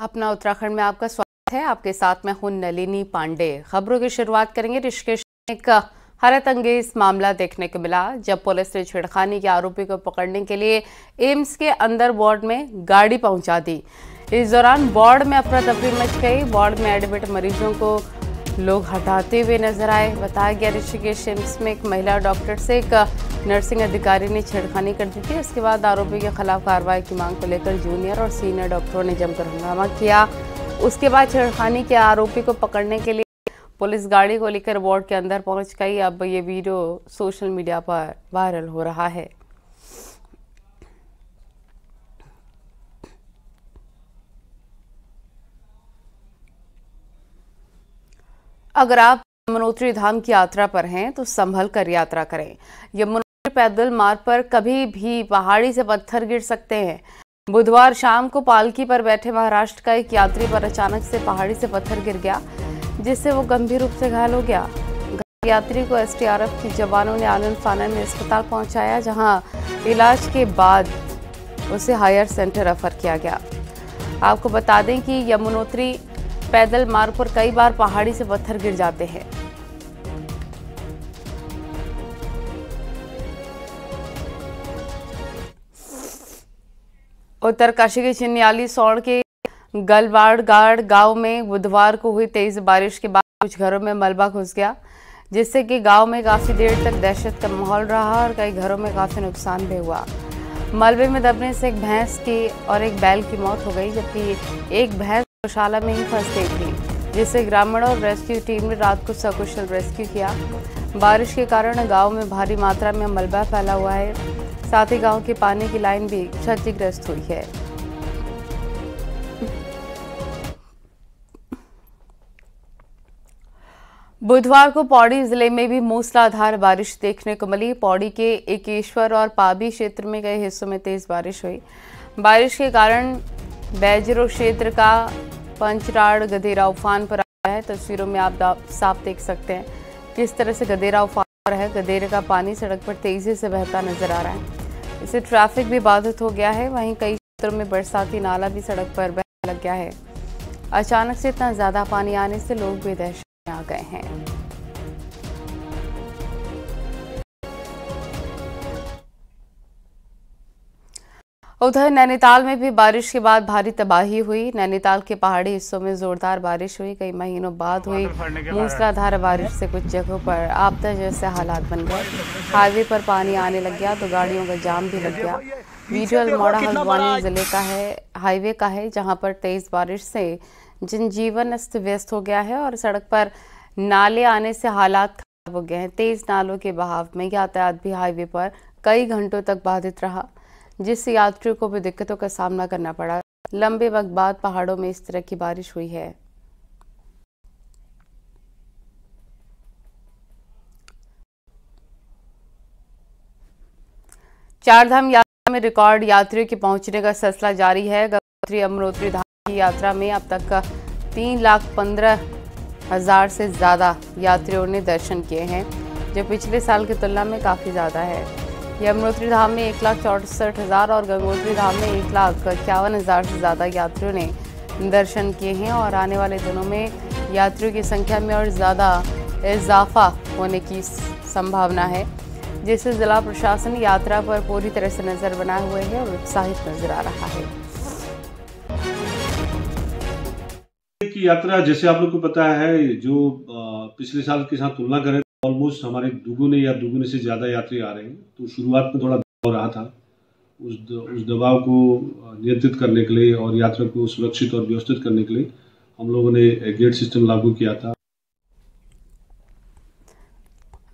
अपना उत्तराखंड में आपका स्वागत है। आपके साथ मैं हूं नलिनी पांडे। खबरों की शुरुआत करेंगे। ऋषिकेश में एक हैरत अंगेज मामला देखने को मिला जब पुलिस ने छेड़खानी के आरोपी को पकड़ने के लिए एम्स के अंदर वार्ड में गाड़ी पहुंचा दी। इस दौरान वार्ड में अफरा तफरी मच गई। वार्ड में एडमिट मरीजों को लोग हटाते हुए नजर आए। बताया गया ऋषिकेश एम्स में एक महिला डॉक्टर से एक नर्सिंग अधिकारी ने छेड़खानी कर दी थी। इसके बाद आरोपी के खिलाफ कार्रवाई की मांग को लेकर जूनियर और सीनियर डॉक्टरों ने जमकर हंगामा किया। उसके बाद छेड़खानी के आरोपी को पकड़ने के लिए पुलिस गाड़ी को लेकर वार्ड के अंदर पहुंच गई। अब ये वीडियो सोशल मीडिया पर वायरल हो रहा है। अगर आप यमुनोत्री धाम की यात्रा पर हैं तो संभल कर यात्रा करें। यमुनोत्री पैदल मार्ग पर कभी भी पहाड़ी से पत्थर गिर सकते हैं। बुधवार शाम को पालकी पर बैठे महाराष्ट्र का एक यात्री पर अचानक से पहाड़ी से पत्थर गिर गया, जिससे वो गंभीर रूप से घायल हो गया। घायल यात्री को एसडीआरएफ के जवानों ने आनंद फानन में अस्पताल पहुंचाया, जहां इलाज के बाद उसे हायर सेंटर रेफर किया गया। आपको बता दें कि यमुनोत्री पैदल मार्ग पर कई बार पहाड़ी से पत्थर गिर जाते हैं। उत्तरकाशी के चिन्याली सौड़ के गलवाड़गाड़ गांव में बुधवार को हुई तेज बारिश के बाद कुछ घरों में मलबा घुस गया, जिससे कि गांव में काफी देर तक दहशत का माहौल रहा और कई घरों में काफी नुकसान भी हुआ। मलबे में दबने से एक भैंस की और एक बैल की मौत हो गई, जबकि एक भैंस गौशाला में ही फंस गई थी, जिससे ग्रामीणों और रेस्क्यू टीम ने रात को सकुशल रेस्क्यू किया। बारिश के कारण गांव में भारी मात्रा में मलबा फैला हुआ है, साथ ही गांव की पानी की लाइन भी क्षतिग्रस्त हुई है। बुधवार को पौड़ी जिले में भी मूसलाधार बारिश देखने को मिली। पौड़ी के एकेश्वर और पाबी क्षेत्र में कई हिस्सों में तेज बारिश हुई। बारिश के कारण बैजरो क्षेत्र का पंचराड़ गदेरा उफान पर आया है। तस्वीरों में आप साफ देख सकते हैं किस तरह से गदेरा उफान पर है। गदेरे का पानी सड़क पर तेजी से बहता नजर आ रहा है। इससे ट्रैफिक भी बाधित हो गया है। वहीं कई क्षेत्रों में बरसाती नाला भी सड़क पर बहने लग गया है। अचानक से इतना ज्यादा पानी आने से लोग भी दहशत में आ गए हैं। उधर नैनीताल में भी बारिश के बाद भारी तबाही हुई। नैनीताल के पहाड़ी हिस्सों में जोरदार बारिश हुई। कई महीनों बाद हुई मूसलाधार बारिश से कुछ जगहों पर आपदा जैसे हालात बन गए। हाईवे पर पानी आने लग गया तो गाड़ियों का जाम भी लग गया। वीडियो अल्मोड़ा हल्द्वानी जिले का है, हाईवे का है, जहां पर तेज बारिश से जनजीवन अस्त व्यस्त हो गया है और सड़क पर नाले आने से हालात खराब हो गए हैं। तेज नालों के बहाव में यातायात भी हाईवे पर कई घंटों तक बाधित रहा, जिससे यात्रियों को भी दिक्कतों का सामना करना पड़ा। लंबे वक्त बाद पहाड़ों में इस तरह की बारिश हुई है। चारधाम यात्रा में रिकॉर्ड यात्रियों के पहुंचने का सिलसिला जारी है। गंगोत्री यमुनोत्री धाम की यात्रा में अब तक 3,15,000 से ज्यादा यात्रियों ने दर्शन किए हैं, जो पिछले साल की तुलना में काफी ज्यादा है। यमुनोत्री धाम में 1,64,000 और गंगोत्री धाम में 1,51,000 से ज्यादा यात्रियों ने दर्शन किए हैं और आने वाले दिनों में यात्रियों की संख्या में और ज्यादा इजाफा होने की संभावना है, जिससे जिला प्रशासन यात्रा पर पूरी तरह से नजर बनाए हुए है और उत्साहित नजर आ रहा है। की यात्रा जैसे आप लोग को पता है, जो पिछले साल के साथ तुलना करें ऑलमोस्ट हमारे दुगुने या दुगुने से ज़्यादा यात्री आ रहे हैं। तो शुरुआत में थोड़ा दबाव रहा था। उस दबाव को नियंत्रित करने के लिए और यात्रा को सुरक्षित और व्यवस्थित करने के लिए हम लोगों ने गेट सिस्टम लागू किया था।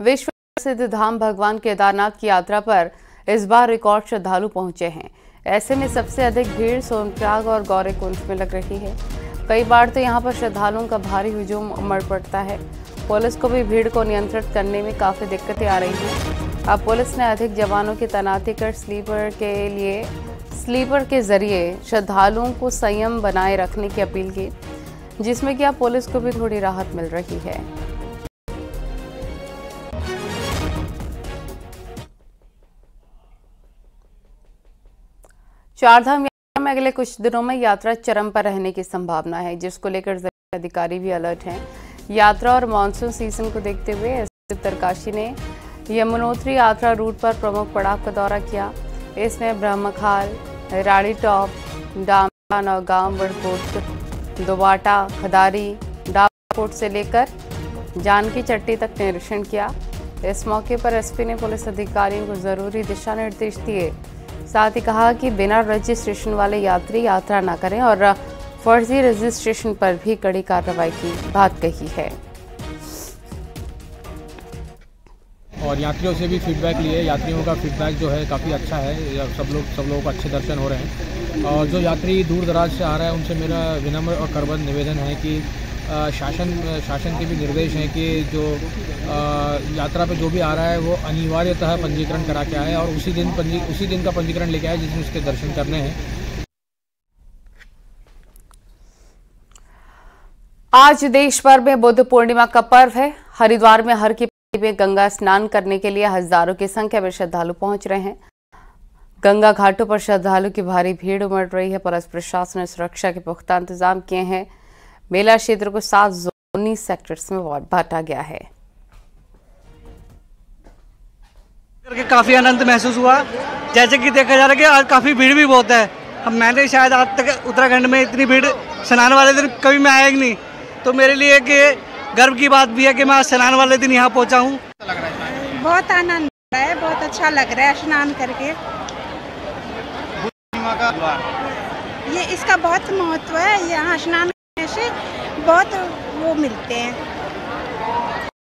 विश्व प्रसिद्ध धाम भगवान केदारनाथ की यात्रा पर इस बार रिकॉर्ड श्रद्धालु पहुंचे हैं। ऐसे में सबसे अधिक भीड़ सोनप्रयाग और गौरीकुंड में लग रही है। कई बार तो यहां पर श्रद्धालुओं का भारी हुजूम उमड़ पड़ता है। पुलिस को भी भीड़ को नियंत्रित करने में काफी दिक्कतें आ रही हैं। अब पुलिस ने अधिक जवानों की तैनाती कर स्लीपर के जरिए श्रद्धालुओं को संयम बनाए रखने की अपील की, जिसमें कि अब पुलिस को भी थोड़ी राहत मिल रही है। चारधाम यात्रा में में अगले कुछ दिनों में यात्रा चरम पर रहने की संभावना है, जिसको लेकर जिला अधिकारी भी अलर्ट हैं। यात्रा और मानसून सीजन को देखते हुए एसपी उत्तरकाशी ने यमुनोत्री यात्रा रूट पर प्रमुख पड़ाव का दौरा किया। इसमें ब्रह्मखाल, राड़ी टॉप, डामरा, नौगांव, बड़कोट, दोबाटा, खदारी, डाकोट से लेकर जानकी चट्टी तक निरीक्षण किया। इस मौके पर एसपी ने पुलिस अधिकारियों को जरूरी दिशा निर्देश दिए। साथ ही कहा कि बिना रजिस्ट्रेशन वाले यात्री यात्रा न करें और फर्जी रजिस्ट्रेशन पर भी कड़ी कार्रवाई की बात कही है। और यात्रियों से भी फीडबैक लिए। यात्रियों का फीडबैक जो है काफ़ी अच्छा है। सब लोगों को अच्छे दर्शन हो रहे हैं। और जो यात्री दूर दराज से आ रहा है उनसे मेरा विनम्र और करबद्ध निवेदन है कि शासन के भी निर्देश हैं कि जो यात्रा पे जो भी आ रहा है वो अनिवार्यतः पंजीकरण करा के आए और उसी दिन का पंजीकरण लेके आए जिसमें उसके दर्शन करने हैं। आज देश भर में बुद्ध पूर्णिमा का पर्व है। हरिद्वार में हर की पैड़ी में गंगा स्नान करने के लिए हजारों की संख्या में श्रद्धालु पहुंच रहे हैं। गंगा घाटों पर श्रद्धालु की भारी भीड़ उमड़ रही है। पुलिस प्रशासन ने सुरक्षा के पुख्ता इंतजाम किए हैं। मेला क्षेत्र को 7 जोनी सेक्टर्स में बांटा गया है। करके काफी आनंद महसूस हुआ। जैसे कि देखा जा रहा है कि आज काफी भीड़ भी बहुत है। मैंने शायद आज तक उत्तराखंड में इतनी भीड़ स्नान वाले दिन कभी मैं आया ही नहीं, तो मेरे लिए कि गर्व की बात भी है कि मैं आज स्नान वाले दिन यहाँ पहुँचा हूँ। बहुत आनंद आ रहा है, बहुत अच्छा लग रहा है स्नान करके। ये इसका बहुत महत्व है। यहाँ स्नान से बहुत वो मिलते हैं,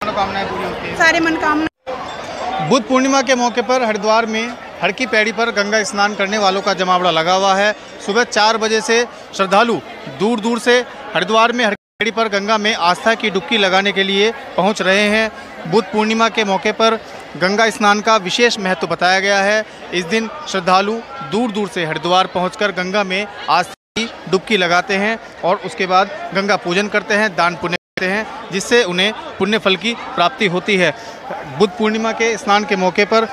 मनोकामनाएं पूरी होती हैं, सारी मनोकामना। बुद्ध पूर्णिमा के मौके पर हरिद्वार में हर की पैड़ी पर गंगा स्नान करने वालों का जमावड़ा लगा हुआ है। सुबह 4 बजे से श्रद्धालु दूर दूर से हरिद्वार में हर की पैड़ी पर गंगा में आस्था की डुबकी लगाने के लिए पहुंच रहे हैं। बुद्ध पूर्णिमा के मौके पर गंगा स्नान का विशेष महत्व बताया गया है। इस दिन श्रद्धालु दूर दूर से हरिद्वार पहुँचकर गंगा में आस्था डुबकी लगाते हैं और उसके बाद गंगा पूजन करते हैं, दान पुण्य करते हैं, जिससे उन्हें पुण्य फल की प्राप्ति होती है। बुद्ध पूर्णिमा के स्नान के मौके पर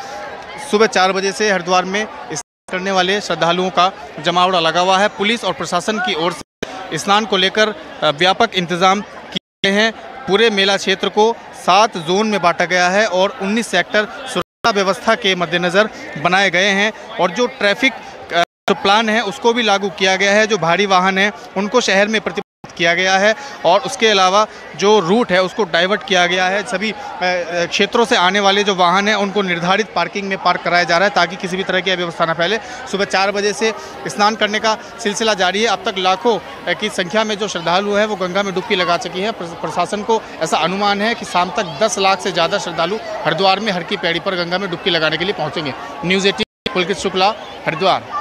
सुबह 4 बजे से हरिद्वार में स्नान करने वाले श्रद्धालुओं का जमावड़ा लगा हुआ है। पुलिस और प्रशासन की ओर से स्नान को लेकर व्यापक इंतजाम किए गए हैं। पूरे मेला क्षेत्र को 7 जोन में बांटा गया है और 19 सेक्टर सुरक्षा व्यवस्था के मद्देनज़र बनाए गए हैं और जो ट्रैफिक जो प्लान है उसको भी लागू किया गया है। जो भारी वाहन हैं उनको शहर में प्रतिबंधित किया गया है और उसके अलावा जो रूट है उसको डाइवर्ट किया गया है। सभी क्षेत्रों से आने वाले जो वाहन हैं उनको निर्धारित पार्किंग में पार्क कराया जा रहा है ताकि किसी भी तरह की अव्यवस्था न फैले। सुबह 4 बजे से स्नान करने का सिलसिला जारी है। अब तक लाखों की संख्या में जो श्रद्धालु हैं वो गंगा में डुबकी लगा चुकी हैं। प्रशासन को ऐसा अनुमान है कि शाम तक 10 लाख से ज़्यादा श्रद्धालु हरिद्वार में हर की पैड़ी पर गंगा में डुबकी लगाने के लिए पहुँचेंगे। न्यूज़ 18 पुलकित शुक्ला, हरिद्वार।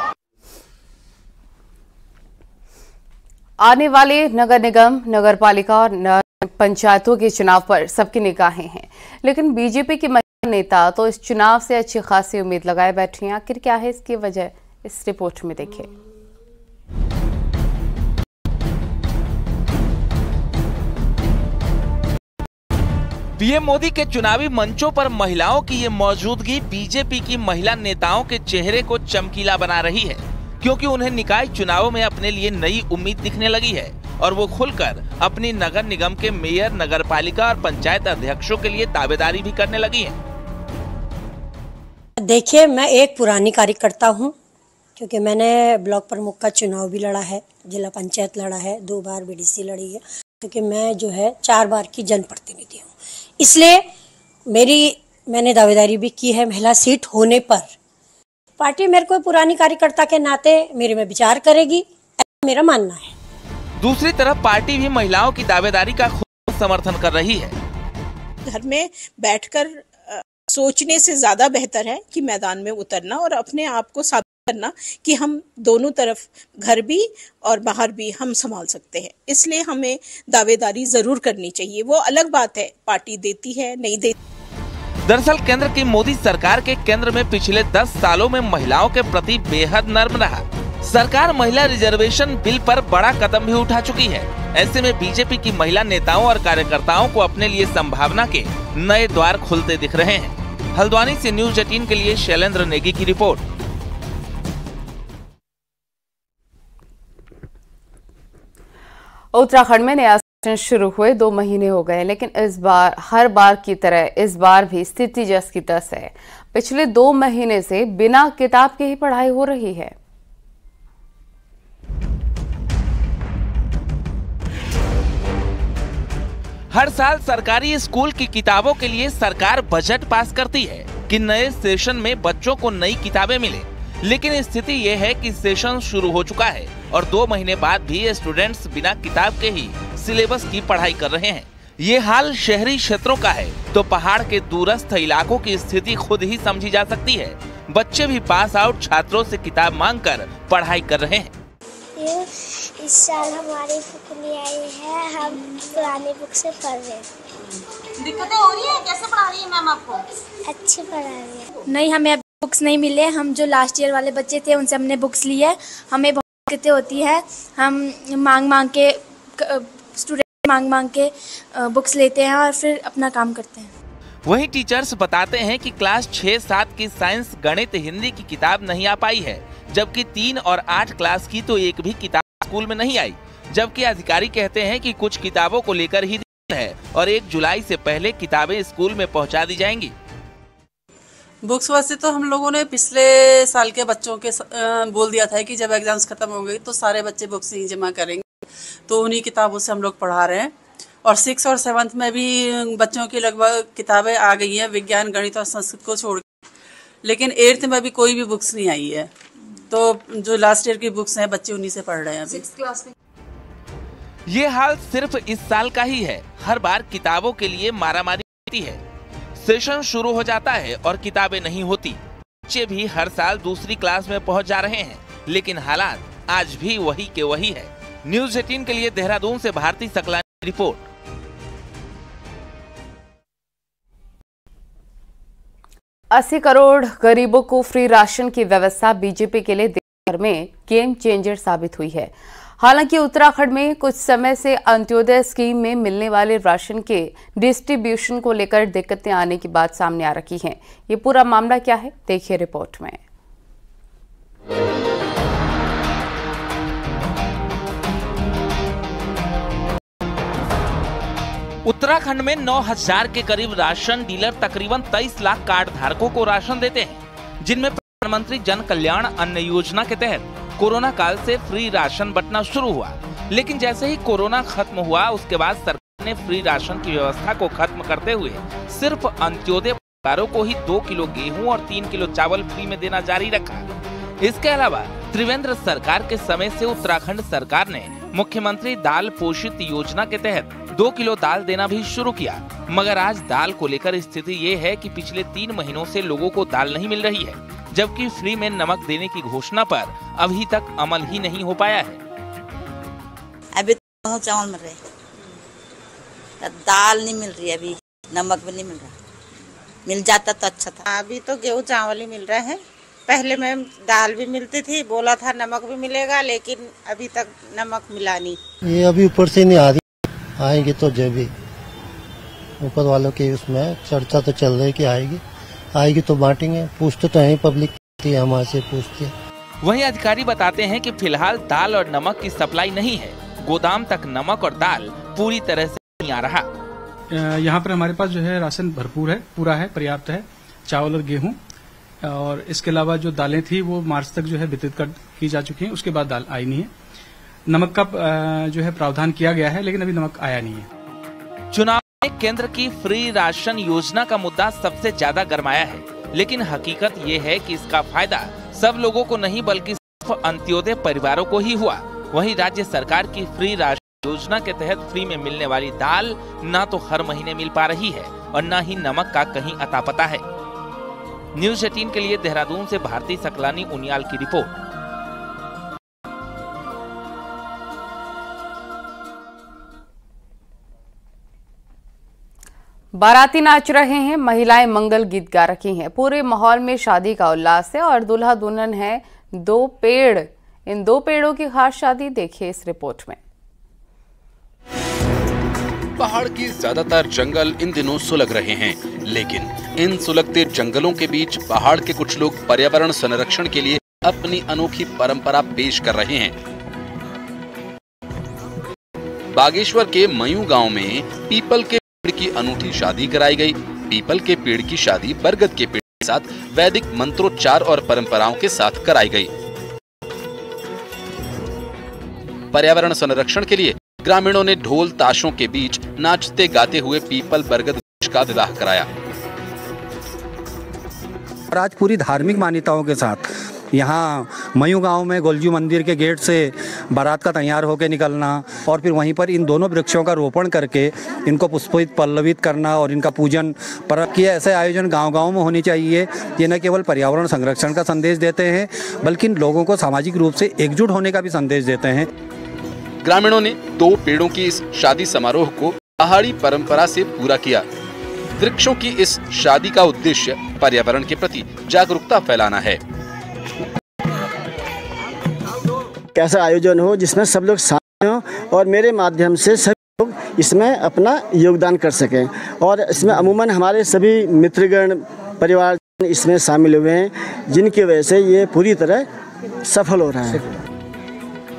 आने वाले नगर निगम, नगर पालिका और पंचायतों के चुनाव पर सबकी निगाहें हैं, लेकिन बीजेपी की महिला नेता तो इस चुनाव से अच्छी खासी उम्मीद लगाए बैठी हैं। आखिर क्या है इसकी वजह, इस रिपोर्ट में देखें। पीएम मोदी के चुनावी मंचों पर महिलाओं की ये मौजूदगी बीजेपी की महिला नेताओं के चेहरे को चमकीला बना रही है, क्योंकि उन्हें निकाय चुनावों में अपने लिए नई उम्मीद दिखने लगी है और वो खुलकर अपनी नगर निगम के मेयर, नगर पालिका और पंचायत अध्यक्षों के लिए दावेदारी भी करने लगी है। देखिए, मैं एक पुरानी कार्यकर्ता हूं, क्योंकि मैंने ब्लॉक प्रमुख का चुनाव भी लड़ा है, जिला पंचायत लड़ा है, 2 बार बीडीसी लड़ी है, क्योंकि मैं जो है 4 बार की जनप्रतिनिधि हूँ। इसलिए मैंने दावेदारी भी की है। महिला सीट होने पर पार्टी मेरे को पुरानी कार्यकर्ता के नाते मेरे में विचार करेगी, ऐसा मेरा मानना है। दूसरी तरफ पार्टी भी महिलाओं की दावेदारी का खूब समर्थन कर रही है। घर में बैठकर सोचने से ज्यादा बेहतर है कि मैदान में उतरना और अपने आप को साबित करना कि हम दोनों तरफ, घर भी और बाहर भी, हम संभाल सकते हैं। इसलिए हमें दावेदारी जरूर करनी चाहिए। वो अलग बात है पार्टी देती है नहीं देती। दरअसल केंद्र की मोदी सरकार के केंद्र में पिछले 10 सालों में महिलाओं के प्रति बेहद नर्म रहा। सरकार महिला रिजर्वेशन बिल पर बड़ा कदम भी उठा चुकी है। ऐसे में बीजेपी की महिला नेताओं और कार्यकर्ताओं को अपने लिए संभावना के नए द्वार खुलते दिख रहे हैं। हल्द्वानी से न्यूज़ 18 के लिए शैलेंद्र नेगी की रिपोर्ट। उत्तराखंड में नया सेशन शुरू हुए 2 महीने हो गए, लेकिन इस बार हर बार की तरह इस बार भी स्थिति जस की तस है। पिछले 2 महीने से बिना किताब के ही पढ़ाई हो रही है। हर साल सरकारी स्कूल की किताबों के लिए सरकार बजट पास करती है कि नए सेशन में बच्चों को नई किताबें मिले, लेकिन स्थिति ये है कि सेशन शुरू हो चुका है और 2 महीने बाद भी स्टूडेंट्स बिना किताब के ही सिलेबस की पढ़ाई कर रहे हैं। ये हाल शहरी क्षेत्रों का है तो पहाड़ के दूरस्थ इलाकों की स्थिति खुद ही समझी जा सकती है। बच्चे भी पास आउट छात्रों से किताब मांगकर पढ़ाई कर रहे हैं। इस साल हमारी बुक नहीं आई है, हम पुरानी बुक से पढ़ रहे हैं। दिक्कतें हो रही है? कैसे पढ़ा रही है मैम आपको? अच्छी पढ़ा रही है। नहीं, हमें बुक्स नहीं मिले। हम जो लास्ट ईयर वाले बच्चे थे उनसे हमने बुक्स ली है। हमें बहुत दिक्कतें होती है। हम मांग के स्टूडेंट मांग के बुक्स लेते हैं और फिर अपना काम करते हैं। वहीं टीचर्स बताते हैं कि क्लास 6-7 की साइंस, गणित, हिंदी की किताब नहीं आ पाई है, जबकि 3 और 8 क्लास की तो एक भी किताब स्कूल में नहीं आई। जबकि अधिकारी कहते हैं कि कुछ किताबों को लेकर ही दिक्कत है और 1 जुलाई से पहले किताबें स्कूल में पहुंचा दी जाएंगी। बुक्स वास्ते तो हम लोगों ने पिछले साल के बच्चों के बोल दिया था कि जब एग्जाम्स खत्म हो गए तो सारे बच्चे बुक्स ही जमा करेंगे, तो उन्हीं किताबों से हम लोग पढ़ा रहे हैं। और 6 और 7 में भी बच्चों की लगभग किताबें आ गई हैं, विज्ञान, गणित और संस्कृत को छोड़ के, लेकिन 8th में भी कोई भी बुक्स नहीं आई है। तो जो लास्ट ईयर की बुक्स हैं बच्चे उन्हीं से पढ़ रहे हैं अभी। 6th क्लास में ये हाल सिर्फ इस साल का ही है। हर बार किताबों के लिए मारामारी होती है। सेशन शुरू हो जाता है और किताबें नहीं होती। बच्चे भी हर साल दूसरी क्लास में पहुंच जा रहे हैं, लेकिन हालात आज भी वही के वही है। न्यूज़ 18 के लिए देहरादून से भारती सकलानी की रिपोर्ट। 80 करोड़ गरीबों को फ्री राशन की व्यवस्था बीजेपी के लिए देश भर में गेम चेंजर साबित हुई है। हालांकि उत्तराखंड में कुछ समय से अंत्योदय स्कीम में मिलने वाले राशन के डिस्ट्रीब्यूशन को लेकर दिक्कतें आने की बात सामने आ रही हैं। ये पूरा मामला क्या है, देखिए रिपोर्ट में। उत्तराखंड में 9,000 के करीब राशन डीलर तकरीबन 23 लाख कार्ड धारकों को राशन देते हैं, जिनमें प्रधानमंत्री जन कल्याण अन्न योजना के तहत कोरोना काल से फ्री राशन बंटना शुरू हुआ। लेकिन जैसे ही कोरोना खत्म हुआ उसके बाद सरकार ने फ्री राशन की व्यवस्था को खत्म करते हुए सिर्फ अंत्योदय परिवारों को ही 2 किलो गेहूं और 3 किलो चावल फ्री में देना जारी रखा। इसके अलावा त्रिवेंद्र सरकार के समय से उत्तराखंड सरकार ने मुख्यमंत्री दाल पोषित योजना के तहत 2 किलो दाल देना भी शुरू किया। मगर आज दाल को लेकर स्थिति ये है कि पिछले 3 महीनों से लोगों को दाल नहीं मिल रही है, जबकि फ्री में नमक देने की घोषणा पर अभी तक अमल ही नहीं हो पाया है। अभी तो चावल मिल रहे, दाल नहीं मिल रही, अभी नमक भी नहीं मिल रहा। मिल जाता तो अच्छा था। अभी तो गेहूँ चावल ही मिल रहे हैं। पहले में दाल भी मिलती थी, बोला था नमक भी मिलेगा, लेकिन अभी तक नमक मिला नहीं। ये अभी ऊपर से नहीं आ रही, आएंगे तो जब भी ऊपर वालों के उसमें चर्चा तो चल रही कि आएगी तो बांटेंगे। पूछते तो है पब्लिक, हमारे से पूछती है। वहीं अधिकारी बताते हैं कि फिलहाल दाल और नमक की सप्लाई नहीं है। गोदाम तक नमक और दाल पूरी तरह से नहीं आ रहा। यहाँ पर हमारे पास जो है राशन भरपूर है, पूरा है, पर्याप्त है, चावल और गेहूं। और इसके अलावा जो दालें थी वो मार्च तक जो है वितरित की जा चुकी हैं। उसके बाद दाल आई नहीं है। नमक का जो है प्रावधान किया गया है, लेकिन अभी नमक आया नहीं है। चुनाव में केंद्र की फ्री राशन योजना का मुद्दा सबसे ज्यादा गरमाया है, लेकिन हकीकत ये है कि इसका फायदा सब लोगों को नहीं बल्कि सिर्फ अंत्योदय परिवारों को ही हुआ। वहीं राज्य सरकार की फ्री राशन योजना के तहत फ्री में मिलने वाली दाल न तो हर महीने मिल पा रही है और न ही नमक का कहीं अता पता है। न्यूज़ 18 के लिए देहरादून से भारती सकलानी उनियाल की रिपोर्ट। बाराती नाच रहे हैं, महिलाएं मंगल गीत गा रही हैं। पूरे माहौल में शादी का उल्लास है और दूल्हा दुल्हन है 2 पेड़। इन 2 पेड़ों की खास शादी देखिए इस रिपोर्ट में। पहाड़ की ज्यादातर जंगल इन दिनों सुलग रहे हैं, लेकिन इन सुलगते जंगलों के बीच पहाड़ के कुछ लोग पर्यावरण संरक्षण के लिए अपनी अनोखी परंपरा पेश कर रहे हैं। बागेश्वर के मयू गांव में पीपल के पेड़ की अनूठी शादी कराई गई। पीपल के पेड़ की शादी बरगद के पेड़ के साथ वैदिक मंत्रोच्चार और परंपराओं के साथ कराई गई। पर्यावरण संरक्षण के लिए ग्रामीणों ने ढोल ताशों के बीच नाचते गाते हुए पीपल बरगद का विवाह कराया। आज पूरी धार्मिक मान्यताओं के साथ यहाँ मयू गांव में गोलजू मंदिर के गेट से बारात का तैयार होकर निकलना और फिर वहीं पर इन दोनों वृक्षों का रोपण करके इनको पुष्पित पल्लवित करना और इनका पूजन पर कि ऐसे आयोजन गांव-गांव में होने चाहिए। ये न केवल पर्यावरण संरक्षण का संदेश देते हैं बल्कि लोगों को सामाजिक रूप से एकजुट होने का भी संदेश देते हैं। ग्रामीणों ने 2 पेड़ों की इस शादी समारोह को पहाड़ी परंपरा से पूरा किया। वृक्षों की इस शादी का उद्देश्य पर्यावरण के प्रति जागरूकता फैलाना है। कैसा आयोजन हो जिसमें सब लोग शामिल हों और मेरे माध्यम से सभी लोग इसमें अपना योगदान कर सकें और इसमें अमूमन हमारे सभी मित्रगण परिवार इसमें शामिल हुए हैं जिनकी वजह से ये पूरी तरह सफल हो रहा है।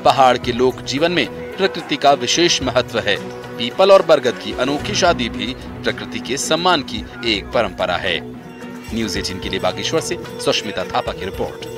पहाड़ के लोक जीवन में प्रकृति का विशेष महत्व है। पीपल और बरगद की अनोखी शादी भी प्रकृति के सम्मान की एक परंपरा है। न्यूज़ 18 के लिए बागेश्वर से सुष्मिता थापा की रिपोर्ट।